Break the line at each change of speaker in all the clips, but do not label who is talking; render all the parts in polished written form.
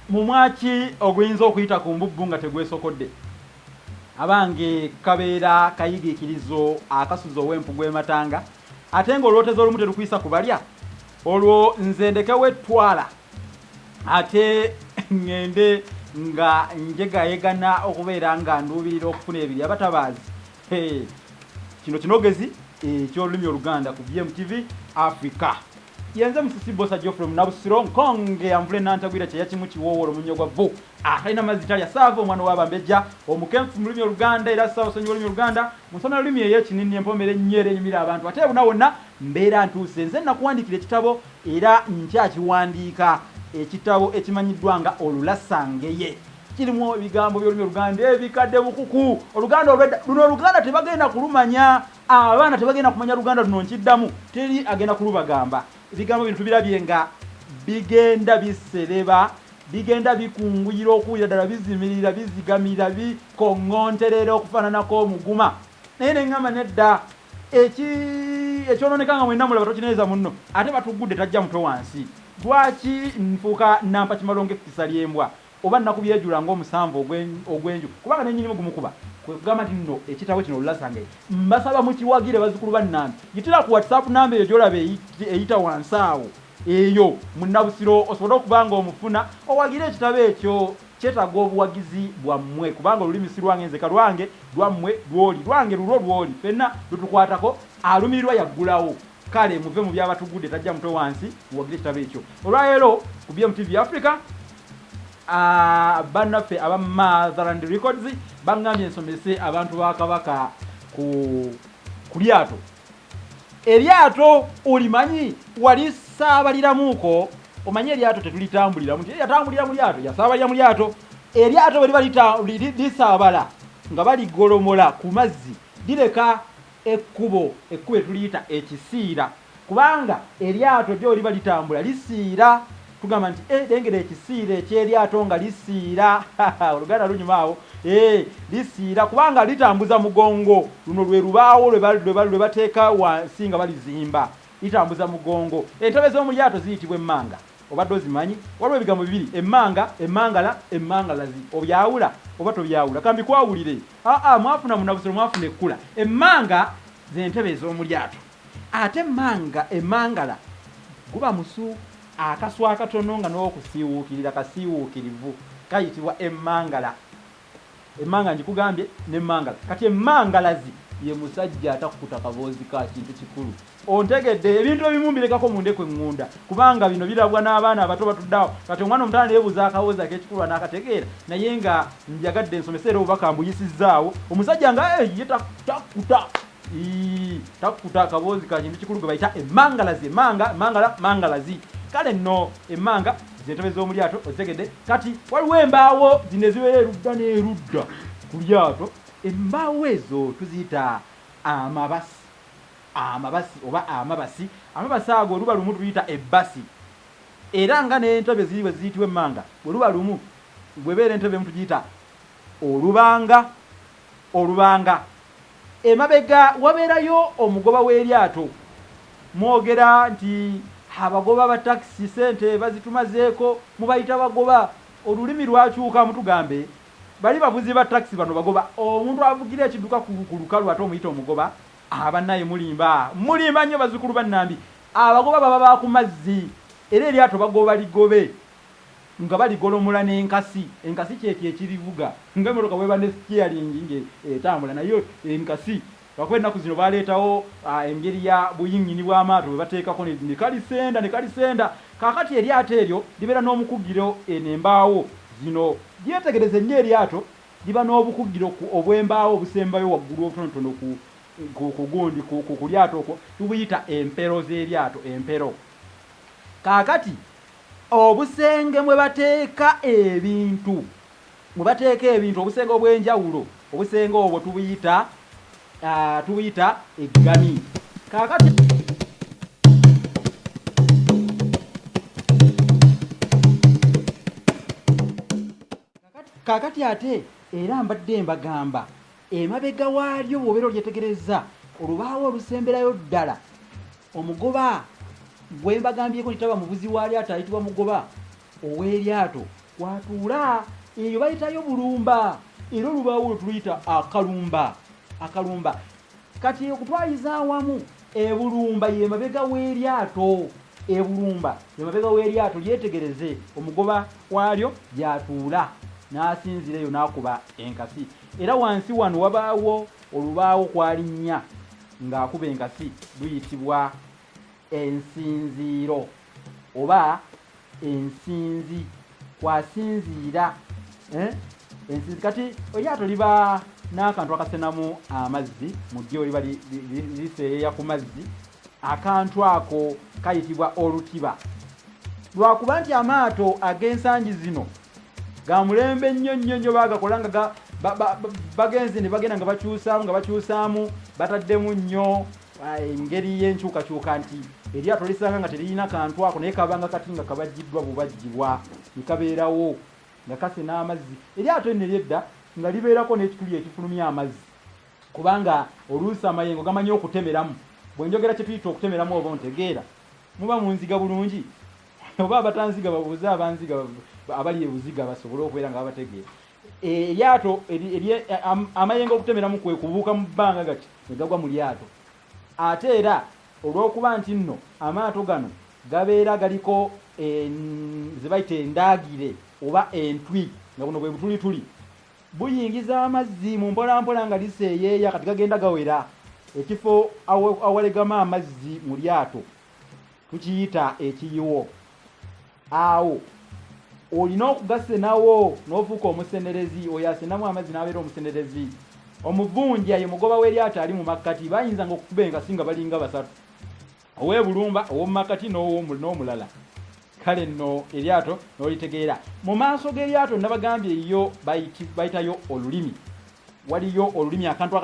mu mwaki oguyinza okuyita ku mbubbu nga tegwesokodde abange kabeera kayigiikirizo akasuzo ow'empu gw'ematanga ate ng'olwoteza olumu terukuyisa kubalya olwo nze ndekewo ettwala ate ngende nga njegayegana okubeera nga nduubirira okufuna ebiri abatabaazi kino kinogezi ekyolulimi oluganda ku BMTV Africa yenze musisi bosa Geoffrey Munabusiro nkonge amvule nantagwira kye yakimu kiwoowolo munyo gwa vo akalina mazitali asava omwana w'abambejja omukemfu mu lulimi oluganda era sawa sonyi olulimi oluganda musoma lulimi eyekinini empomere nnyere enyumira abantu ate buna wonna mbeera ntuuse nze nakuwandikira ekitabo era nkyakiwandiika ekitabo ekimanyiddwa nga Olulasangeye kirimu ebigambo by'olulimi oluganda ebikadde bukuku oluganda luno oluganda tebagenda kulumanya abaana tebagenda kumanya luganda luno nkiddamu teri agenda kulubagamba ebigambo bino tubirabye nga bigenda bisereba bigenda bikunguyira okuwira ddala bizimirira bizigamirira bikoŋŋonterera okufaananako omuguma naye neŋŋamba nedda ekyononeka nga mwenna mulaba tokineeza munno ate batugudde tajja mutwe wansi lwaki nfuuka nampa kimalongo ekkisa ly'embwa oba nnakubyejula ng'omusanvu ogw'enju kubanga nenyinimu gumukuba kwegamba nti nno ekitabo kino Olulasangeye mbasaba mukiwagire bazzukulu bannange yitira ku WhatsApp namba eyo gyolaba eyita wansi awo eyo Munabusiro osobola okuba nga omufuna owagire ekitabo ekyo kyetaaga obuwagizi bwammwe kubanga olulimi si lwange nzeka lwange lwammwe lwoli lwange lulwo lwoli fenna lutukwatako alumirirwa yaggulawo kale muve mu byabatugudde tajja mutwe wansi muwagire ekitabo ekyo olwaleero ku BMTV Africa bannaffe aba Motherland Records bangambye ensomese abantu ba Kabaka ku lyato eryato olimanyi wali saabaliramuuko omanyi eryato tetulitambuliramu nti yatambulira mu lyato yasaabalira mu lyato eryato bwe liba lisaabala nga baligolomola ku mazzi lireka ekkubo tuliyita ekisiira kubanga eryato lyo liba litambula lisiira tugamba nti lengera ekisiira ekyeryato nga lisiira oluganda lunyuma awo lisiira kubanga litambuza mugongo luno lwe lubaawo lwe bateeka wansi nga balizimba litambuza mugongo entebe z'omu lyato ziyitibwa emmanga obadde ozimanyi waliwo ebigambo bibiri emmanga emmangala emmangalazi obyawula oba tobyawula kambi kwawulire mwafuna Munabusiro mwafuna ekkula emmanga z'entebe ez'omu lyato ate emmangala guba musu akaswa akatono nga n'okusiiwuukirira kasiiwuukirivu kayitibwa emmangala emmanga njikugambye n'emmangala kati emmangalazi ye musajja atakukuta kaboozi ka kintu kikulu ontegedde ebintu ebimu mbirekako mundekwe ŋŋunda kubanga bino birabwa n'abaana abato batuddawo kati omwana omutana yeebuuza akawoozi ak'ekikulu n'akategeera naye nga njagadde ensomesa era obubaka mbuyisizzaawo omusajja nga ye takukuta akaboozi ka kintu kikulu gwe bayita emmangalazi mangalazi kale nno emmanga zentebe z'omu lyato ozitegedde kati waliwo embaawo zino ezibeera erudda n'erudda ku lyato embaawo ezo tuziyita amabasi oba amabasi ago oluba lumu tuyita ebbasi era nga n'entebe ziri bwe ziyitibwa emmanga bwe luba lumu bwebeera entebe emu tugiyita olubanga emabega wabeerayo omugoba w'eryato mwogera nti abagoba ba taxi sente bazitumazeeko mubayita bagoba olulimi lwakyuka mutugambe bali bavuzi ba taxi bano bagoba omuntu avugira ekiduka ku lukalu ate omuyita omugoba abannaye mulimba nnyo bazzukulu bannambi abagoba baba ba ku mazzi era eryato bagoba ligobe nga baligolomola n'enkasi kyekyo ekirivuga ng'emmotoka bweba ne steering etambula nayo enkasi lwakuba ennaku zino baleetawo engeri ya buyinnyini bw'amaato bwe bateekako ne kalisenda kaakati eryato eryo libeera n'omukugiro embaawo zino lyetegereze nnyo eryato liba n'obukugiro obw'embaawo obusembayo waggulu obutonotono ku gundi ku lyato okwo tubuyita empero z'eryato empero kaakati obusenge mwe bateeka ebintu obusenge obw'enjawulo obusenge obwo tubuyita eggami kaakati ate era mbadde mbagamba emabega waalyo bw'obeera olyetegereza olubaawo olusemberayo ddala omugoba gwe mbagambyeko nitaba muvuzi waalyato ayitibwa mugoba ow'eryato watuula eyo bayitayo bulumba era olubaawo tuluyita akalumba kati okutwayiza awamu ebulumba yemabega w'eryato lyetegereze omugoba walyo gyatuula n'asinzireyo n'akuba enkasi era wansi wano wabaawo olubaawo kwalinnya ng'akuba enkasi luyitibwa ensinziiro oba ensinzi kwasinziira ensinzi kati eryato liba n'akantu akasenamu amazzi mu ddyo liba liseeyeeya ku mazzi akantu ako kayitibwa olutiba lwakuba nti amaato ag'ensangi zino ga mulembe nnyo baagakola nga bagenze ne bagenda nga bakyusaamu bataddemu nnyo engeri y'enkyukakyuka nti eryato lisanga nga teririna kantu ako naye kabanga kati nga kabajjiddwa bubajjibwa ne kabeerawo nga kasena amazzi eryato eno eryedda nga libeerako n'ekituli ekifulumya amazzi kubanga oluusi amayengo gamanyi okutemeramu bwenjogera kyetuyita okutemeramu oba ontegeera muba munziga bulungi oba abatanziga babuuze abanziga abali ebuziga basobole okubeera nga babategeera eryato amayengo okutemeramu kwe kubuuka mu bbanga gati ne gagwa mu lyato ate era olw'okuba nti nno amaato gano gabeera galiko ze bayita endaagire oba entwi nga buno bwe butulituli buyingiza amazzi mu mpolampola nga liseeyeeya kati gagenda gawera ekifo awalegama amazzi mu lyato tukiyita ekiyiwo awo olina okugasenawo n'ofuuka omusenerezi oyo asenamu amazzi n'abeera omusenerezi omuvunja ye mugoba w'eryato ali mu makkati bayinzanga okukuba enkasi nga balinga basatu ow'ebulumba ow'omumakkati n'omulala kale nno eryato n'olitegeera mu maaso g'eryato nabagambye yo bayitayo olulimi waliyo olulimi akantu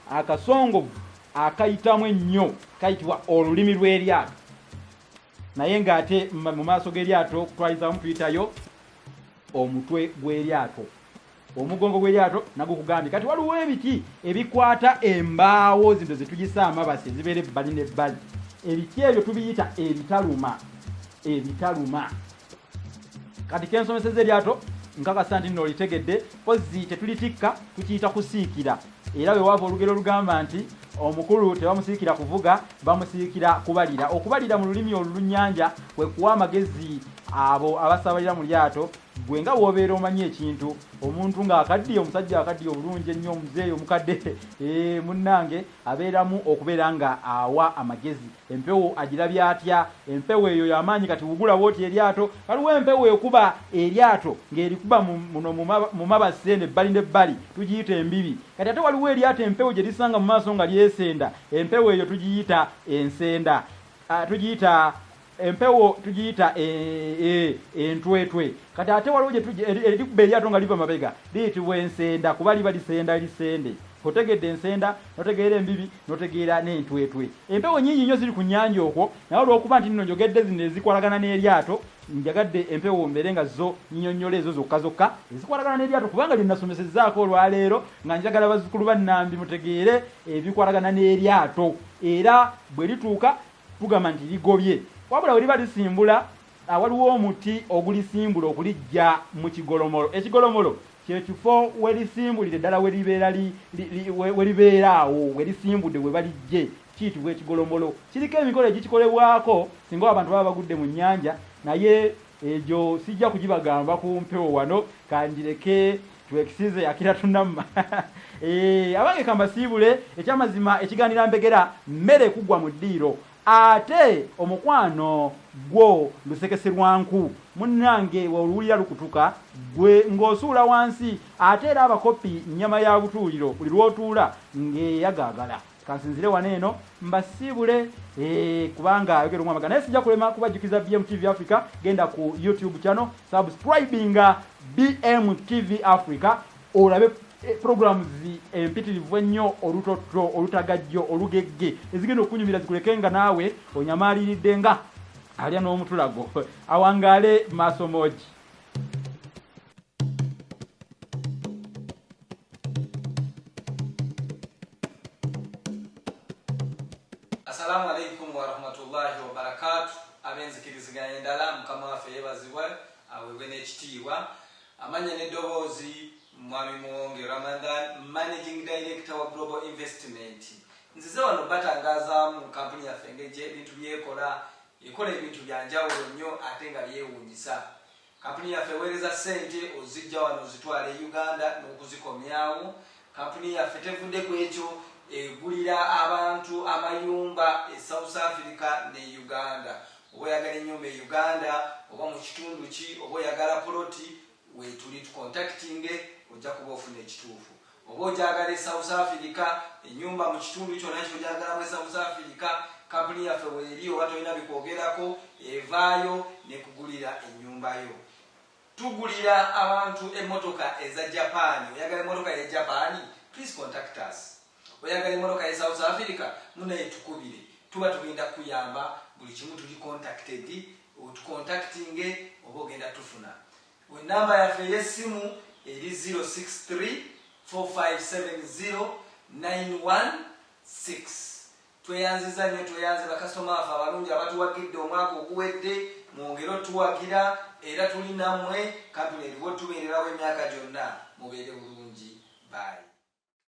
akasongovu akayitamu ennyo kayitibwa olulimi lw'eryato naye ng'ate mu maaso g'eryato kutwayizamu tuyitayo omutwe gw'eryato omugongo gw'eryato nagwo kugambye kati waliwo ebiti ebikwata embaawo zino zetugisa amabasi ezibeera ebbali n'ebbali ebiti ebyo tubiyita ebitaluma kati kensomeseza eryato nkakasa nti nno olitegedde pozzi tetulitikka tukiyita kusiikira era bwe wava olugero olugamba nti omukulu tebamusiikira kuvuga bamusiikira kubalira okubalira mu lulimi olulunnyanja kwe kuwa amagezi abo abasabalira mu lyato gwe nga bw'obeera omanyi ekintu omuntu ng'akaddiye omusajja akaddiye obulungi ennyo omuzeeyi omukadde munnange abeeramu okubeera nga awa amagezi empewo agirabye atya empewo eyo y'amaanyi kati wugula bw'oti eryato waliwo empewo ekuba eryato ng'erikuba mu mabase n'ebbali n'ebbali tugiyita embibi kati ate waliwo eryato empewo gye lisanga mu maaso nga lyesenda empewo eyo tugiyita ensenda tugiyita empewo tugiyita entwetwe kati ate waliwo erikuba eryato nga liva mabega liyitibwa ensenda kuba liba lisenda lisende otegedde ensenda notegeera embibi notegeera n'entwetwe empewo nyingi nnyo ziri ku nnyanja okwo naye olw'okuba nti nno njogedde zino ezikwalagana n'eryato njagadde empewo mbeere nga zo nnyonnyola ezo zokka ezikwalagana n'eryato kubanga lye nasomesezzaako olwaleero nga njagala bazzukulu bannambi mutegeere ebikwalagana n'eryato era bwe lituuka tugamba nti ligobye wabula we liba lisimbula waliwo omuti ogulisimbula okulijja mu kigolomolo ekigolomolo kyekifo we lisimbulire ddala we libeera awo we lisimbudde we balijje kiyitibwa ekigolomolo kiriko emikolo egikikolebwako singa abantu baba bagudde mu nnyanja naye egyo sijja kugibagamba ku mpewo wano kanjireke twekisize akira tunamma abange kambasiibule ekyamazima ekiganira mbegera mmere kugwa mu ddiiro ate omukwano gwo lusekese lwanku munnange woluwulira lukutuka gwe ng'osuula wansi ate era abakopi nnyama ya butuuliro buli lw'otuula ng'eyagaagala kansinzire wano eno mbasiibule kubanga ayogera omwamaga naye sijja kulema kubajjukiza BMTV Africa genda ku YouTube channel subscribinga BMTV Africa olabe programs empitirivu ennyo olutotto olutagajjo olugegge ezigenda okunyumira zikulekenga naawe onyamaaliridde nga alya n'omutulago awangaale masomoji.
Assalamu alaikum wa rahmatullahi wa barakatuh. Abenzikiriziganya endala mukama waffe yeebazibwe aweebwe n'ekitiibwa amanya n'eddoboozi mwami Muwonge Ramadhan, Managing Director wa Global Investment. Nzize wano batangazaamu kampuni yaffe ng'eje ebintu byekola ebintu bya njawulo nnyo ate nga byewuunyisa. Kampuni yaffe eweereza ssente ozijja wano ozitwala e Uganda n'okuzikomyawo. Kampuni yaffe tevudde ku ekyo, egulira abantu amayumba e South Africa ne Uganda. Oba oyagala ennyumba e Uganda oba mu kitundu ki, oba oyagala poloti, weetuli tucontactinge ojja kuba ofuna ekituufu. Oba ogyagala e South Africa, ennyumba mu kitundu kyonna ky'ogyagala mu South Africa, kampuni yaffe weeri oba tolina bikwogerako, evaayo nekugulira ennyumba yo. Tugulira abantu emmotoka eza Japan. Oyagala emmotoka ya Japan, please contact us. Oyagala emmotoka ya South Africa, munaye tukubire. Tuba tugenda kuyamba, buli kimu tuli contacted, otucontactinge oba ogenda tufuna. Namba yaffe y'essimu eri 063 4570 tweyanziza nnyo, tweyanze bakasitoma baffe abalungi abatuwagidde omwaka oguwedde, mwongere otuwagira era tuli nammwe. Kampuni eriwo tubeererawo emyaka gyonna. Mubeere bulungi. Bye.